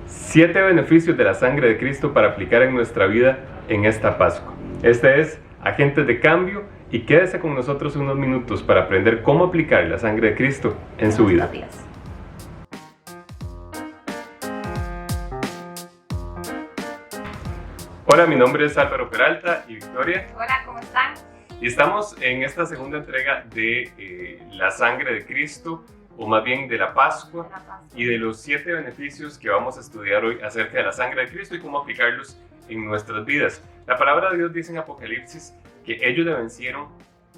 7 beneficios de la sangre de Cristo para aplicar en nuestra vida en esta Pascua. Este es Agentes de Cambio y quédese con nosotros unos minutos para aprender cómo aplicar la sangre de Cristo en su vida. Hola, mi nombre es Álvaro Peralta y Victoria. Hola, ¿cómo están? Y estamos en esta segunda entrega de la sangre de Cristo, o más bien de la Pascua, y de los 7 beneficios que vamos a estudiar hoy acerca de la sangre de Cristo y cómo aplicarlos en nuestras vidas. La palabra de Dios dice en Apocalipsis que ellos le vencieron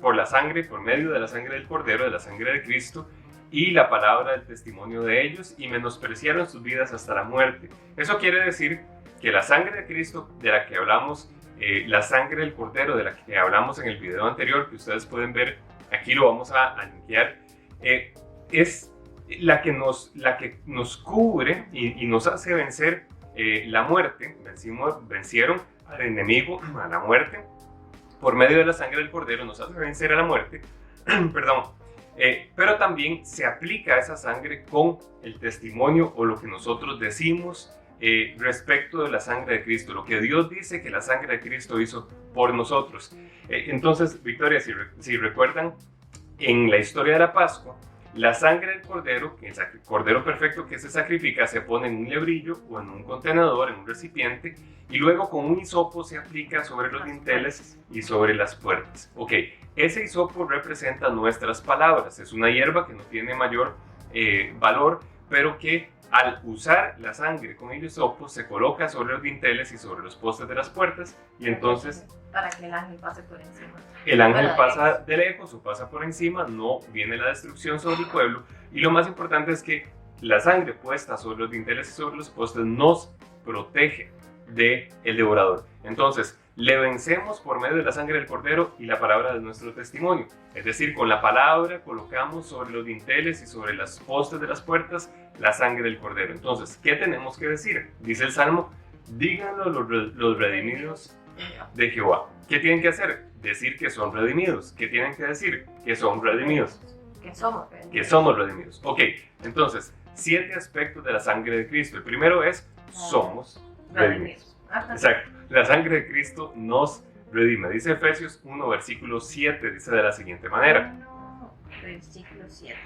por la sangre, por medio de la sangre del Cordero, de la sangre de Cristo, y la palabra del testimonio de ellos, y menospreciaron sus vidas hasta la muerte. Eso quiere decir que la sangre de Cristo, de la que hablamos, la sangre del Cordero, de la que hablamos en el video anterior, que ustedes pueden ver, aquí lo vamos a linkear, es la que nos cubre y nos hace vencer la muerte. Vencieron al enemigo, a la muerte, por medio de la sangre del Cordero, nos hace vencer a la muerte, perdón. Pero también se aplica esa sangre con el testimonio o lo que nosotros decimos respecto de la sangre de Cristo, lo que Dios dice que la sangre de Cristo hizo por nosotros. Entonces, Victoria, si recuerdan, en la historia de la Pascua, la sangre del Cordero, el Cordero perfecto que se sacrifica, se pone en un lebrillo o en un contenedor, en un recipiente, y luego con un hisopo se aplica sobre los dinteles y sobre las puertas. Ok, ese hisopo representa nuestras palabras. Es una hierba que no tiene mayor valor, pero que al usar la sangre con el hisopo se coloca sobre los dinteles y sobre los postes de las puertas, y entonces para que el ángel pase por encima. El ángel pasa de lejos o pasa por encima, no viene la destrucción sobre el pueblo. Y lo más importante es que la sangre puesta sobre los dinteles y sobre los postes nos protege del devorador. Entonces, le vencemos por medio de la sangre del Cordero y la palabra de nuestro testimonio. Es decir, con la palabra colocamos sobre los dinteles y sobre los postes de las puertas la sangre del Cordero. Entonces, ¿qué tenemos que decir? Dice el Salmo: díganlo los redimidos de Jehová. ¿Qué tienen que hacer? Decir que son redimidos. ¿Qué tienen que decir? Que son redimidos. Que somos redimidos. Que somos redimidos. Ok, entonces, 7 aspectos de la sangre de Cristo. El primero es: somos redimidos. Exacto. La sangre de Cristo nos redime. Dice Efesios 1, versículo 7, dice de la siguiente manera. Versículo 7.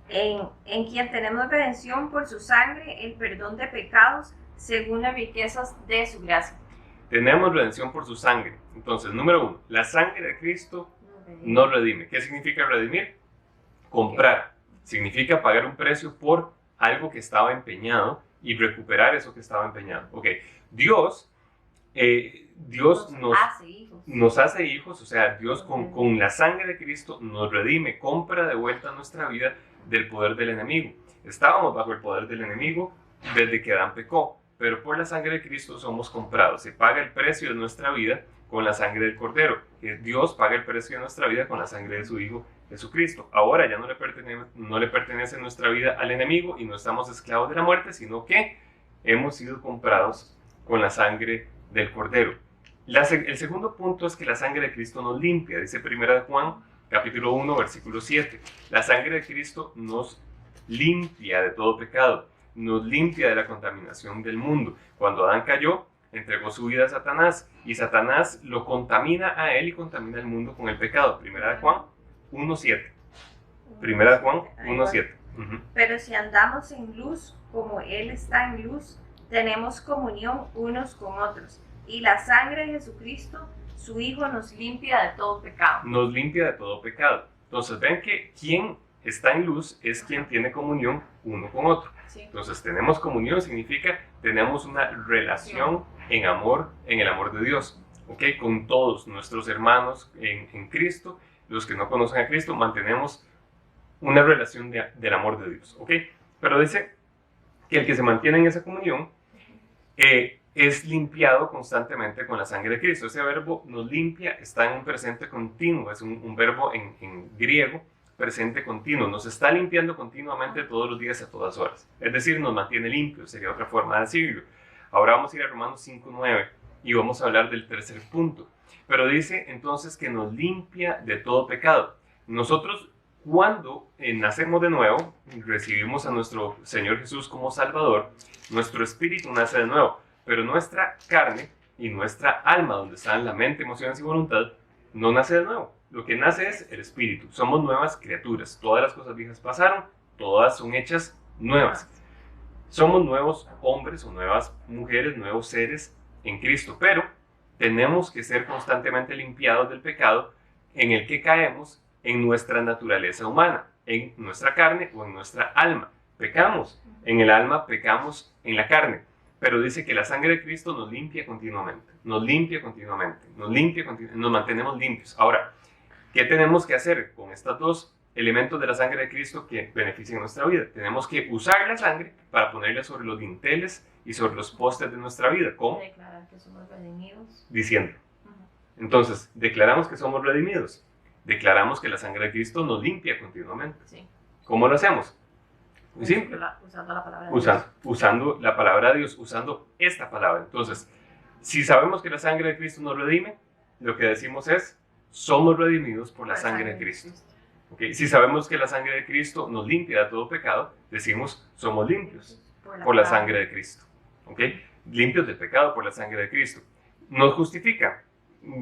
En quien tenemos redención por su sangre, el perdón de pecados, según las riquezas de su gracia. Tenemos redención por su sangre. Entonces, número 1, la sangre de Cristo nos redime. ¿Qué significa redimir? Comprar. Significa pagar un precio por algo que estaba empeñado y recuperar eso que estaba empeñado. Ok, Dios nos hace hijos, o sea, Dios con la sangre de Cristo nos redime, compra de vuelta nuestra vida del poder del enemigo. Estábamos bajo el poder del enemigo desde que Adán pecó, pero por la sangre de Cristo somos comprados. Se paga el precio de nuestra vida con la sangre del Cordero. Dios paga el precio de nuestra vida con la sangre de su Hijo Jesucristo. Ahora ya no le pertenece nuestra vida al enemigo y no estamos esclavos de la muerte, sino que hemos sido comprados con la sangre del Cordero. El segundo punto es que la sangre de Cristo nos limpia. Dice 1 Juan, capítulo 1, versículo 7. La sangre de Cristo nos limpia de todo pecado. Nos limpia de la contaminación del mundo. Cuando Adán cayó, entregó su vida a Satanás, y Satanás lo contamina a él y contamina el mundo con el pecado. 1 Juan 1:7. 1 Juan 1:7. Pero si andamos en luz, como Él está en luz, tenemos comunión unos con otros, y la sangre de Jesucristo, su Hijo, nos limpia de todo pecado. Nos limpia de todo pecado. Entonces ven que quien está en luz es quien tiene comunión uno con otro. Sí. Entonces tenemos comunión, significa tenemos una relación en amor, en el amor de Dios, ¿okay? Con todos nuestros hermanos en Cristo. Los que no conocen a Cristo, mantenemos una relación del amor de Dios, ¿ok? Pero dice que el que se mantiene en esa comunión es limpiado constantemente con la sangre de Cristo. Ese verbo nos limpia está en un presente continuo, es un verbo en griego, presente continuo. Nos está limpiando continuamente todos los días a todas horas. Es decir, nos mantiene limpios, sería otra forma de decirlo. Ahora vamos a ir a Romanos 5:9 y vamos a hablar del tercer punto. Pero dice entonces que nos limpia de todo pecado. Nosotros cuando nacemos de nuevo, recibimos a nuestro Señor Jesús como Salvador, nuestro espíritu nace de nuevo, pero nuestra carne y nuestra alma, donde están la mente, emociones y voluntad, no nace de nuevo. Lo que nace es el espíritu. Somos nuevas criaturas. Todas las cosas viejas pasaron, todas son hechas nuevas. Somos nuevos hombres o nuevas mujeres, nuevos seres en Cristo, pero tenemos que ser constantemente limpiados del pecado en el que caemos en nuestra naturaleza humana, en nuestra carne o en nuestra alma. Pecamos en el alma, pecamos en la carne, pero dice que la sangre de Cristo nos limpia continuamente, nos limpia continuamente, nos mantenemos limpios. Ahora, ¿qué tenemos que hacer con estos dos elementos de la sangre de Cristo que benefician nuestra vida? Tenemos que usar la sangre para ponerla sobre los dinteles y sobre los postes de nuestra vida. ¿Cómo? Declarar que somos redimidos. Diciendo. Entonces, declaramos que somos redimidos. Declaramos que la sangre de Cristo nos limpia continuamente. Sí. ¿Cómo lo hacemos? Muy simple. Usando la palabra de Dios. Usando la palabra de Dios, usando esta palabra. Entonces, si sabemos que la sangre de Cristo nos redime, lo que decimos es, somos redimidos por la sangre de Cristo. ¿Okay? Si sabemos que la sangre de Cristo nos limpia de todo pecado, decimos, somos limpios por la sangre de Cristo. ¿Okay? Limpios del pecado por la sangre de Cristo. Nos justifica.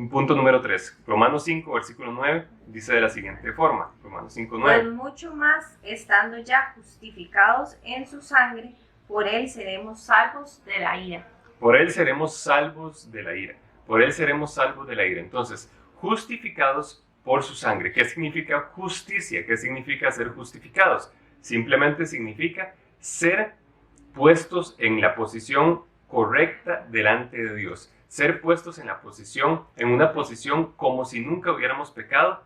Punto número 3. Romanos 5, versículo 9, dice de la siguiente forma. Romanos 5, 9. Pues mucho más, estando ya justificados en su sangre, por él seremos salvos de la ira. Por él seremos salvos de la ira. Por él seremos salvos de la ira. Entonces, justificados por su sangre. ¿Qué significa justicia? ¿Qué significa ser justificados? Simplemente significa ser puestos en la posición correcta delante de Dios. Ser puestos en una posición como si nunca hubiéramos pecado.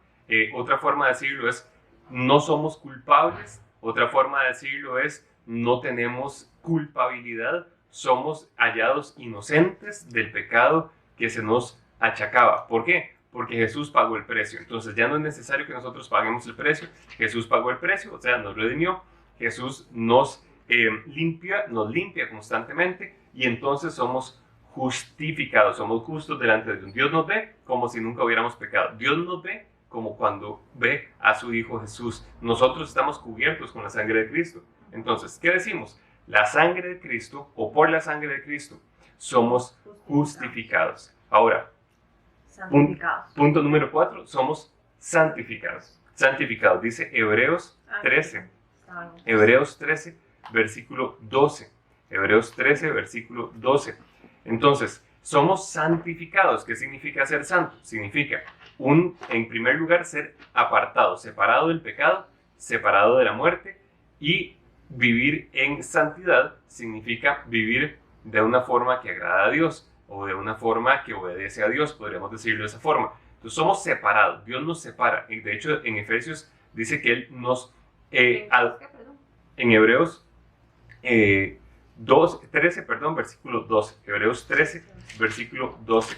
Otra forma de decirlo es, no somos culpables. Otra forma de decirlo es, no tenemos culpabilidad. Somos hallados inocentes del pecado que se nos achacaba. ¿Por qué? Porque Jesús pagó el precio. Entonces ya no es necesario que nosotros paguemos el precio. Jesús pagó el precio, o sea, nos redimió. Jesús nos limpia constantemente y entonces somos justificados, somos justos delante de Dios. Dios nos ve como si nunca hubiéramos pecado. Dios nos ve como cuando ve a su Hijo Jesús. Nosotros estamos cubiertos con la sangre de Cristo. Entonces, ¿qué decimos? La sangre de Cristo, o por la sangre de Cristo, somos justificados. Ahora, punto número 4, somos santificados. Santificados, dice Hebreos 13. Hebreos 13, versículo 12. Hebreos 13, versículo 12. Entonces, somos santificados. ¿Qué significa ser santo? Significa, en primer lugar, ser apartado, separado del pecado, separado de la muerte, y vivir en santidad significa vivir de una forma que agrada a Dios, o de una forma que obedece a Dios, podríamos decirlo de esa forma. Entonces, somos separados. Dios nos separa. Y de hecho, en Efesios dice que Él nos... en Hebreos 13, versículo 12. Hebreos 13, versículo 12.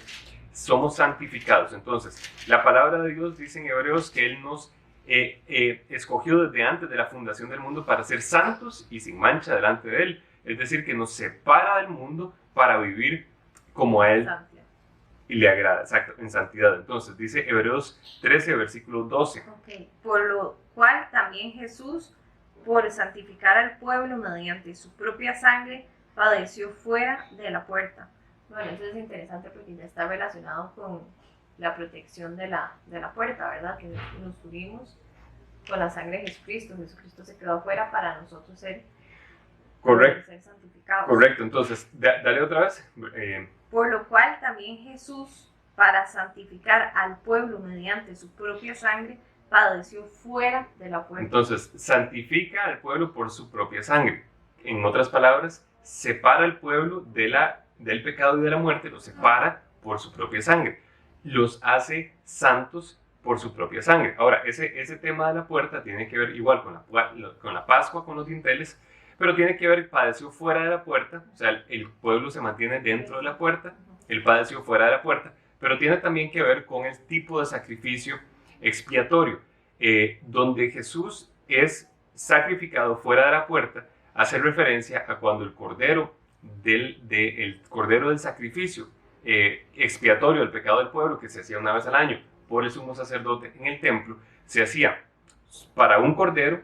Somos santificados. Entonces, la palabra de Dios dice en Hebreos que Él nos escogió desde antes de la fundación del mundo para ser santos y sin mancha delante de Él. Es decir, que nos separa del mundo para vivir como a Él y le agrada, exacto, en santidad. Entonces, dice Hebreos 13, versículo 12. Okay. Por lo cual también Jesús, por santificar al pueblo mediante su propia sangre, padeció fuera de la puerta. Bueno, eso es interesante porque ya está relacionado con la protección de la puerta, ¿verdad? Que nos tuvimos con la sangre de Jesucristo. Jesucristo se quedó afuera para nosotros ser santificados. Correcto, entonces, dale otra vez. Por lo cual también Jesús, para santificar al pueblo mediante su propia sangre, padeció fuera de la puerta. Entonces, santifica al pueblo por su propia sangre. En otras palabras, separa al pueblo del pecado y de la muerte, los separa por su propia sangre. Los hace santos por su propia sangre. Ahora, ese tema de la puerta tiene que ver igual con la Pascua, con los dinteles, pero tiene que ver, padeció fuera de la puerta, o sea, el pueblo se mantiene dentro de la puerta, él padeció fuera de la puerta, pero tiene también que ver con el tipo de sacrificio expiatorio, donde Jesús es sacrificado fuera de la puerta, hace referencia a cuando el cordero del sacrificio expiatorio del pecado del pueblo, que se hacía una vez al año por el sumo sacerdote en el templo, se hacía para un cordero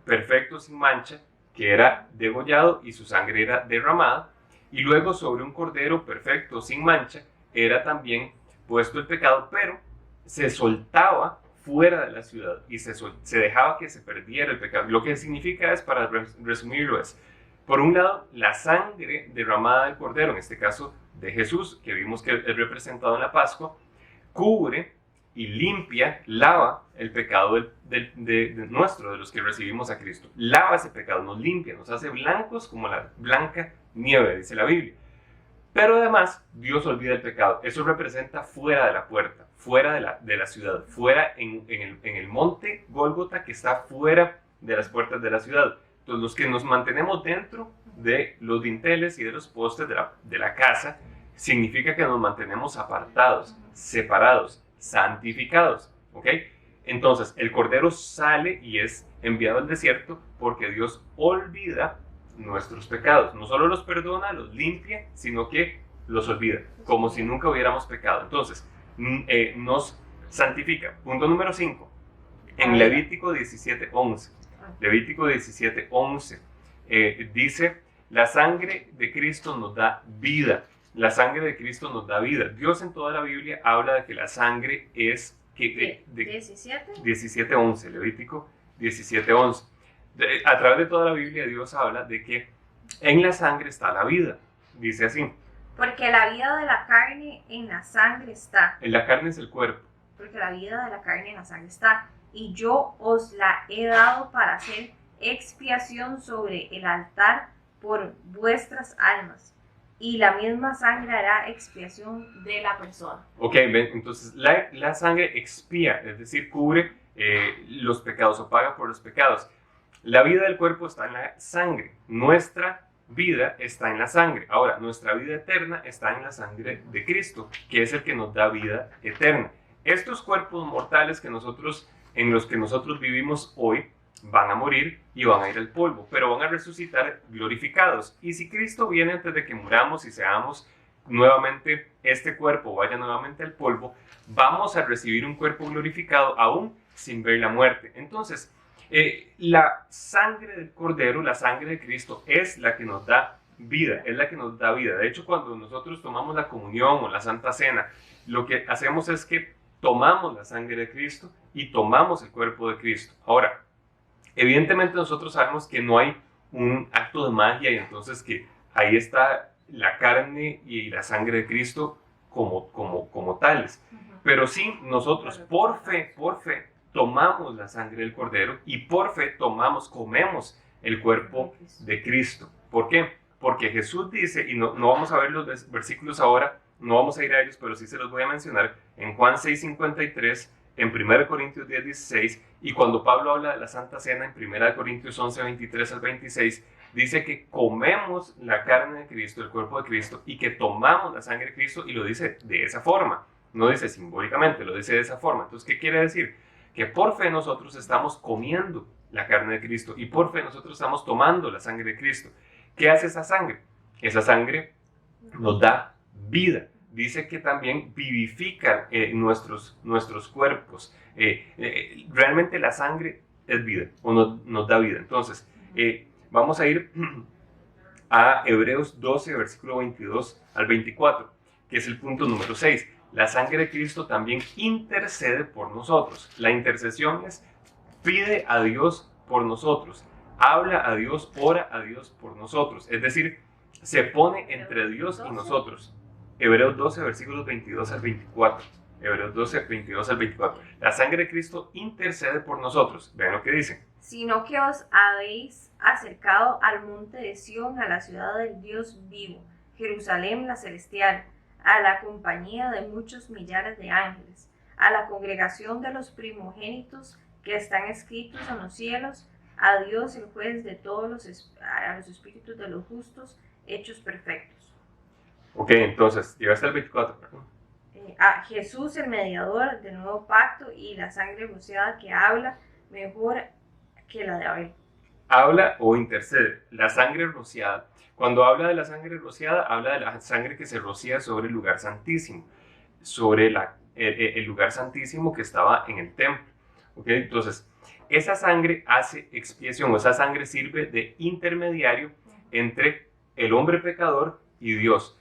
perfecto, sin mancha, que era degollado y su sangre era derramada, y luego sobre un cordero perfecto, sin mancha, era también puesto el pecado, pero se soltaba fuera de la ciudad y se dejaba que se perdiera el pecado. Lo que significa es, para resumirlo, es, por un lado, la sangre derramada del cordero, en este caso de Jesús, que vimos que es representado en la Pascua, cubre y limpia, lava el pecado de nuestro, de los que recibimos a Cristo. Lava ese pecado, nos limpia, nos hace blancos como la blanca nieve, dice la Biblia. Pero además, Dios olvida el pecado. Eso representa fuera de la puerta, fuera de la ciudad, fuera en el monte Gólgota, que está fuera de las puertas de la ciudad. Entonces, los que nos mantenemos dentro de los dinteles y de los postes de la casa, significa que nos mantenemos apartados, separados, santificados, ¿ok? Entonces, el Cordero sale y es enviado al desierto porque Dios olvida nuestros pecados. No solo los perdona, los limpia, sino que los olvida, como si nunca hubiéramos pecado. Entonces, nos santifica. Punto número 5. En Levítico 17:11. Levítico 17:11 dice, la sangre de Cristo nos da vida. La sangre de Cristo nos da vida. Dios en toda la Biblia habla de que la sangre es... 17:11, Levítico 17:11. A través de toda la Biblia Dios habla de que en la sangre está la vida. Dice así. Porque la vida de la carne en la sangre está. En la carne es el cuerpo. Porque la vida de la carne en la sangre está. Y yo os la he dado para hacer expiación sobre el altar por vuestras almas. Y la misma sangre hará expiación de la persona. Ok, entonces la sangre expía, es decir, cubre los pecados o paga por los pecados. La vida del cuerpo está en la sangre. Nuestra vida está en la sangre. Ahora, nuestra vida eterna está en la sangre de Cristo, que es el que nos da vida eterna. Estos cuerpos mortales en los que nosotros vivimos hoy van a morir y van a ir al polvo, pero van a resucitar glorificados. Y si Cristo viene antes de que muramos y seamos nuevamente, este cuerpo vaya nuevamente al polvo, vamos a recibir un cuerpo glorificado aún sin ver la muerte. Entonces, la sangre del Cordero, la sangre de Cristo, es la que nos da vida, es la que nos da vida. De hecho, cuando nosotros tomamos la comunión o la Santa Cena, lo que hacemos es que tomamos la sangre de Cristo y tomamos el cuerpo de Cristo. Ahora, evidentemente nosotros sabemos que no hay un acto de magia y entonces que ahí está la carne y la sangre de Cristo como tales. Pero sí, nosotros por fe, tomamos la sangre del Cordero y por fe comemos el cuerpo de Cristo. ¿Por qué? Porque Jesús dice, y no vamos a ver los versículos ahora, no vamos a ir a ellos, pero sí se los voy a mencionar, en Juan 6:53, en 1 Corintios 10:16, y cuando Pablo habla de la Santa Cena en 1 Corintios 11:23 al 26, dice que comemos la carne de Cristo, el cuerpo de Cristo, y que tomamos la sangre de Cristo, y lo dice de esa forma, no dice simbólicamente, lo dice de esa forma. Entonces, ¿qué quiere decir? Que por fe nosotros estamos comiendo la carne de Cristo, y por fe nosotros estamos tomando la sangre de Cristo. ¿Qué hace esa sangre? Esa sangre nos da vida. Dice que también vivifica nuestros cuerpos. Realmente la sangre es vida, o nos da vida. Entonces, vamos a ir a Hebreos 12, versículo 22 al 24, que es el punto número 6. La sangre de Cristo también intercede por nosotros. La intercesión es, pide a Dios por nosotros, habla a Dios, ora a Dios por nosotros. Es decir, se pone entre Dios y nosotros. Hebreos 12, versículos 22 al 24. Hebreos 12, 22 al 24. La sangre de Cristo intercede por nosotros. Vean lo que dice. Sino que os habéis acercado al monte de Sión, a la ciudad del Dios vivo, Jerusalén la celestial, a la compañía de muchos millares de ángeles, a la congregación de los primogénitos que están escritos en los cielos, a Dios el juez de todos a los espíritus de los justos hechos perfectos. Ok, entonces, llegaste al 24, perdón. A Jesús el mediador del nuevo pacto y la sangre rociada que habla mejor que la de Abel. Habla o intercede. La sangre rociada. Cuando habla de la sangre rociada, habla de la sangre que se rocía sobre el lugar santísimo, sobre el lugar santísimo que estaba en el templo. ¿Okay? Entonces, esa sangre hace expiación, o esa sangre sirve de intermediario entre el hombre pecador y Dios.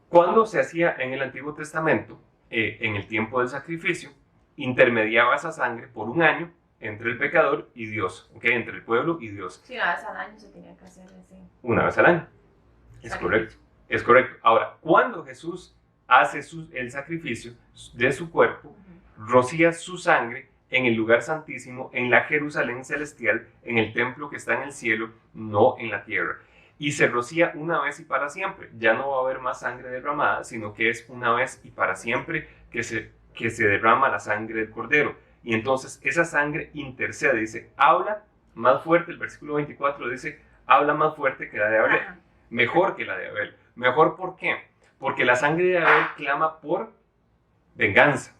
Cuando se hacía en el Antiguo Testamento, en el tiempo del sacrificio, intermediaba esa sangre por un año entre el pecador y Dios, ¿okay? Entre el pueblo y Dios. Sí, una vez al año se tenía que hacer así. Una vez al año. Es correcto. Es correcto. Ahora, cuando Jesús hace el sacrificio de su cuerpo, rocía su sangre en el lugar santísimo, en la Jerusalén celestial, en el templo que está en el cielo, no en la tierra. Y se rocía una vez y para siempre. Ya no va a haber más sangre derramada, sino que es una vez y para siempre que se derrama la sangre del Cordero. Y entonces esa sangre intercede, dice, habla más fuerte, el versículo 24 dice, habla más fuerte que la de Abel, mejor que la de Abel. ¿Mejor por qué? Porque la sangre de Abel clama por venganza.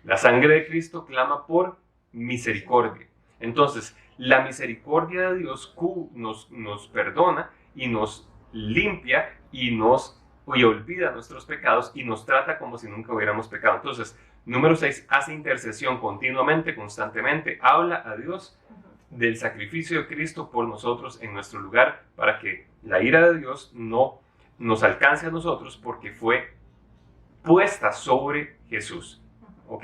La sangre de Cristo clama por misericordia. Entonces, la misericordia de Dios nos perdona y nos limpia y olvida nuestros pecados y nos trata como si nunca hubiéramos pecado. Entonces, número 6, hace intercesión continuamente, constantemente, habla a Dios del sacrificio de Cristo por nosotros en nuestro lugar para que la ira de Dios no nos alcance a nosotros porque fue puesta sobre Jesús. ¿Ok?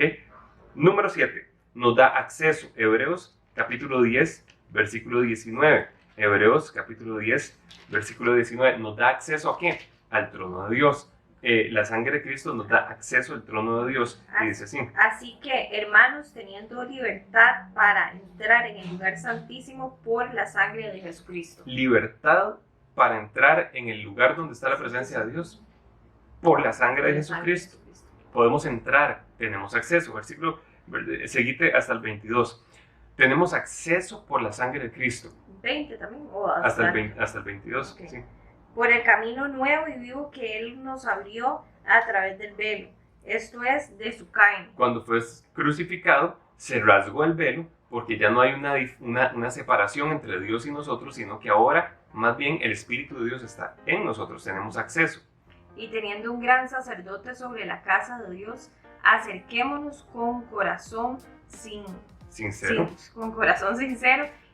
Número 7, nos da acceso. Hebreos capítulo 10, versículo 19. Hebreos capítulo 10, versículo 19. ¿Nos da acceso a qué? Al trono de Dios. La sangre de Cristo nos da acceso al trono de Dios. Y dice así. Así que, hermanos, teniendo libertad para entrar en el lugar santísimo por la sangre de Jesucristo. Libertad para entrar en el lugar donde está la presencia de Dios por la sangre de Jesucristo. Podemos entrar, tenemos acceso. Versículo, seguite hasta el 22. Tenemos acceso por la sangre de Cristo. 20 también. Hasta el 22, okay. Sí. Por el camino nuevo y vivo que Él nos abrió a través del velo, esto es, de su carne. Cuando fue crucificado, se rasgó el velo, porque ya no hay una separación entre Dios y nosotros, sino que ahora, más bien, el Espíritu de Dios está en nosotros, tenemos acceso. Y teniendo un gran sacerdote sobre la casa de Dios, acerquémonos con corazón sincero,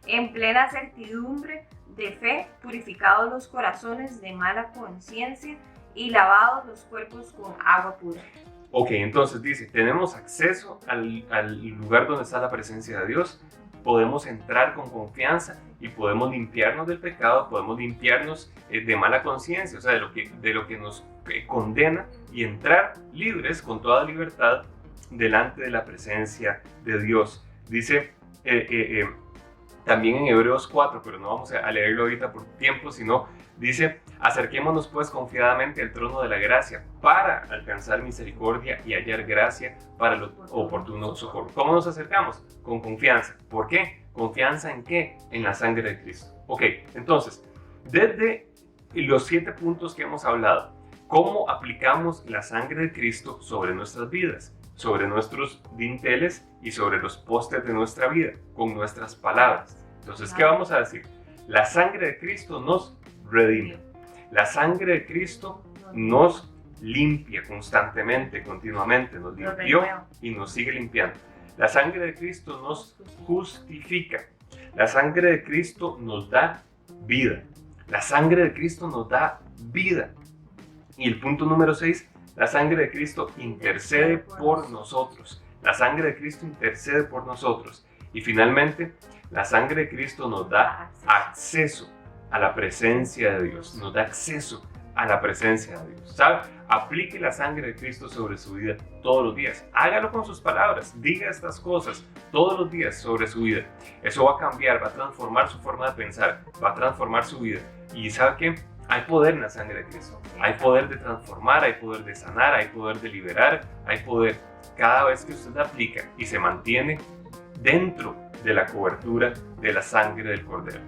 en plena certidumbre de fe, purificados los corazones de mala conciencia y lavados los cuerpos con agua pura. Ok, entonces dice, tenemos acceso al lugar donde está la presencia de Dios, podemos entrar con confianza y podemos limpiarnos del pecado, podemos limpiarnos de mala conciencia, o sea, de lo que nos condena y entrar libres con toda libertad delante de la presencia de Dios. Dice también en Hebreos 4, pero no vamos a leerlo ahorita por tiempo, sino dice, acerquémonos pues confiadamente al trono de la gracia para alcanzar misericordia y hallar gracia para el oportuno socorro. ¿Cómo nos acercamos? Con confianza. ¿Por qué? ¿Confianza en qué? En la sangre de Cristo. Ok, entonces, desde los 7 puntos que hemos hablado, ¿cómo aplicamos la sangre de Cristo sobre nuestras vidas? Sobre nuestros dinteles y sobre los postes de nuestra vida, con nuestras palabras. Entonces, ¿qué vamos a decir? La sangre de Cristo nos redime. La sangre de Cristo nos limpia constantemente, continuamente. Nos limpió y nos sigue limpiando. La sangre de Cristo nos justifica. La sangre de Cristo nos da vida. La sangre de Cristo nos da vida. Y el punto número 6, la sangre de Cristo intercede por nosotros. La sangre de Cristo intercede por nosotros. Y finalmente, la sangre de Cristo nos da acceso a la presencia de Dios. Nos da acceso a la presencia de Dios. ¿Sabe? Aplique la sangre de Cristo sobre su vida todos los días. Hágalo con sus palabras. Diga estas cosas todos los días sobre su vida. Eso va a cambiar, va a transformar su forma de pensar, va a transformar su vida. Y ¿sabe qué? Hay poder en la sangre de Cristo. Hay poder de transformar, hay poder de sanar, hay poder de liberar, hay poder cada vez que usted aplica y se mantiene dentro de la cobertura de la sangre del Cordero.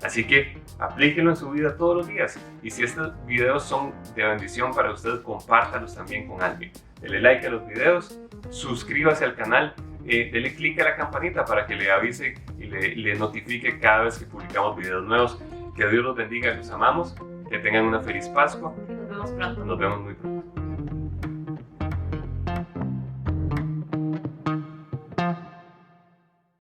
Así que aplíquenlo en su vida todos los días. Y si estos videos son de bendición para usted, compártalos también con alguien. Dele like a los videos, suscríbase al canal, dele click a la campanita para que le avise y le notifique cada vez que publicamos videos nuevos. Que Dios los bendiga, los amamos. Que tengan una feliz Pascua. Nos vemos pronto. Nos vemos muy pronto.